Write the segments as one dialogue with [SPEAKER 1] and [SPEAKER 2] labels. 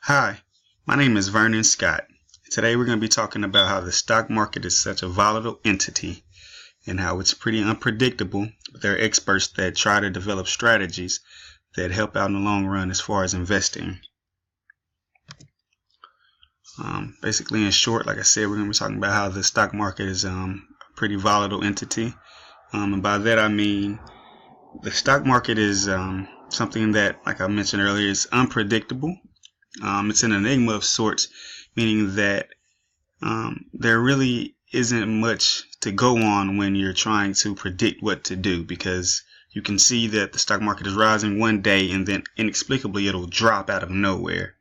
[SPEAKER 1] Hi, my name is Vernon Scott. Today we're going to be talking about how the stock market is such a volatile entity and how it's pretty unpredictable. But there are experts that try to develop strategies that help out in the long run as far as investing. Basically, in short, like I said, we're going to be talking about how the stock market is a pretty volatile entity. And by that I mean the stock market is something that, like I mentioned earlier, is unpredictable. It's an enigma of sorts, meaning that there really isn't much to go on when you're trying to predict what to do, because you can see that the stock market is rising one day and then inexplicably it'll drop out of nowhere.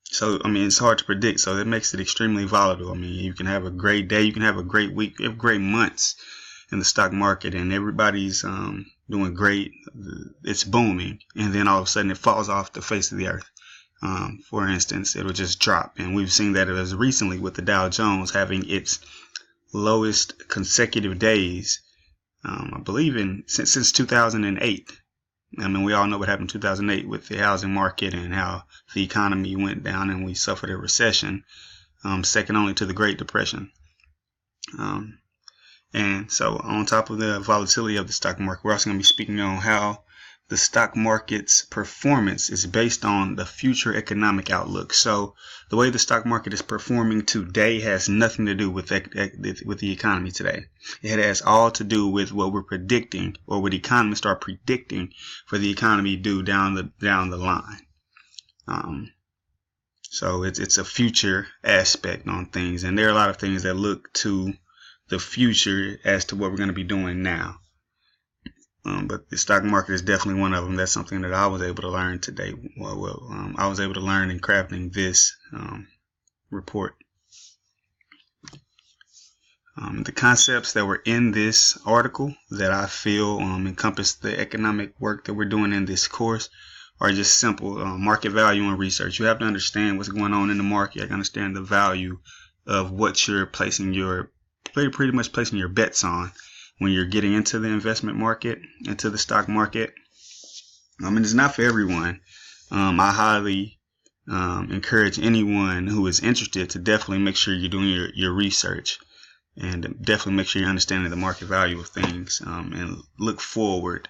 [SPEAKER 1] So it's hard to predict, so that makes it extremely volatile. You can have a great day, you can have a great week, you have great months in the stock market and everybody's doing great, it's booming, and then all of a sudden it falls off the face of the earth. For instance, it'll just drop, and we've seen that as recently with the Dow Jones having its lowest consecutive days, I believe since 2008. We all know what happened in 2008 with the housing market and how the economy went down and we suffered a recession, second only to the Great Depression. And so on top of the volatility of the stock market, we're also going to be speaking on how the stock market's performance is based on the future economic outlook. So the way the stock market is performing today has nothing to do with the economy today. It has all to do with what we're predicting, or what economists are predicting for the economy to do down the line. So it's a future aspect on things, and there are a lot of things that look to the future as to what we're going to be doing now. But the stock market is definitely one of them. That's something that I was able to learn today. I was able to learn in crafting this report. The concepts that were in this article that I feel encompass the economic work that we're doing in this course are just simple. Market value and research. You have to understand what's going on in the market. You have to understand the value of what you're pretty much placing your bets on when you're getting into the investment market, into the stock market. It's not for everyone. I highly encourage anyone who is interested to definitely make sure you're doing your research, and definitely make sure you're understanding the market value of things, and look forward.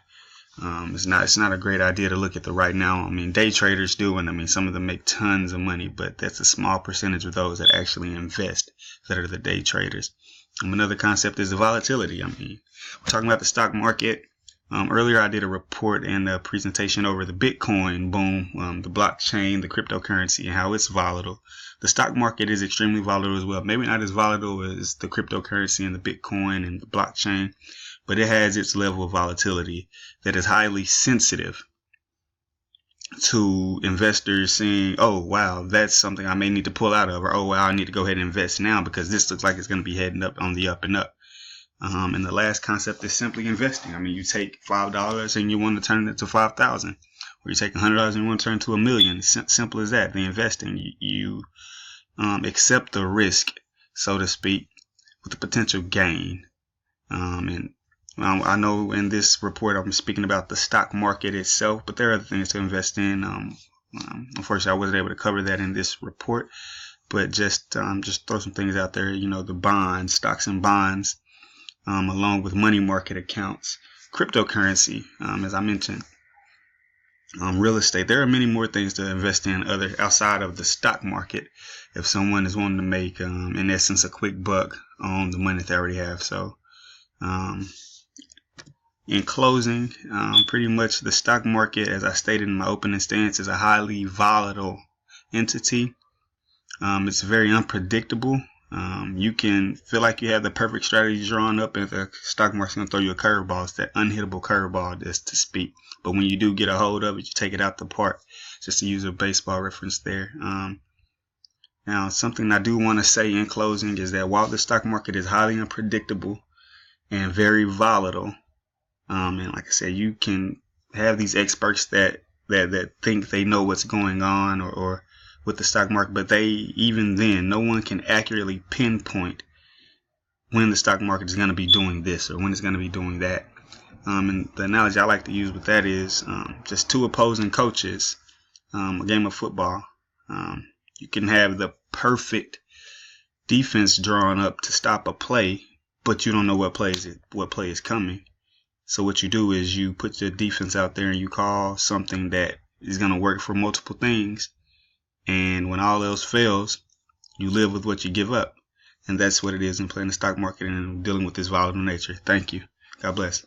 [SPEAKER 1] It's not a great idea to look at the right now. Day traders do, and some of them make tons of money, but that's a small percentage of those that actually invest that are the day traders. Another concept is the volatility. We're talking about the stock market. Earlier I did a report and a presentation over the Bitcoin boom, the blockchain, the cryptocurrency, and how it's volatile. The stock market is extremely volatile as well. Maybe not as volatile as the cryptocurrency and the Bitcoin and the blockchain, but it has its level of volatility that is highly sensitive to investors saying, oh wow, that's something I may need to pull out of, or oh wow, I need to go ahead and invest now because this looks like it's going to be heading up on the up and up. And the last concept is simply investing. You take $5 and you want to turn it to 5,000, or you take $100 and you want to turn it to $1 million. Simple as that. The investing, you accept the risk, so to speak, with the potential gain. And I know in this report I'm speaking about the stock market itself, but there are other things to invest in. Unfortunately, I wasn't able to cover that in this report, but just throw some things out there. The bonds, stocks and bonds, along with money market accounts, cryptocurrency, as I mentioned, real estate. There are many more things to invest in outside of the stock market if someone is wanting to make, in essence, a quick buck on the money they already have. So, in closing, pretty much the stock market, as I stated in my opening stance, is a highly volatile entity. It's very unpredictable. You can feel like you have the perfect strategy drawn up, and the stock market's going to throw you a curveball. It's that unhittable curveball, just to speak. But when you do get a hold of it, you take it out the park, just to use a baseball reference there. Now, something I do want to say in closing is that while the stock market is highly unpredictable and very volatile, and like I said, you can have these experts that think they know what's going on or with the stock market, but even then, no one can accurately pinpoint when the stock market is going to be doing this or when it's going to be doing that. And the analogy I like to use with that is just two opposing coaches a game of football. You can have the perfect defense drawn up to stop a play, but you don't know what play is coming. So what you do is you put your defense out there and you call something that is going to work for multiple things. And when all else fails, you live with what you give up. And that's what it is in playing the stock market and dealing with this volatile nature. Thank you. God bless.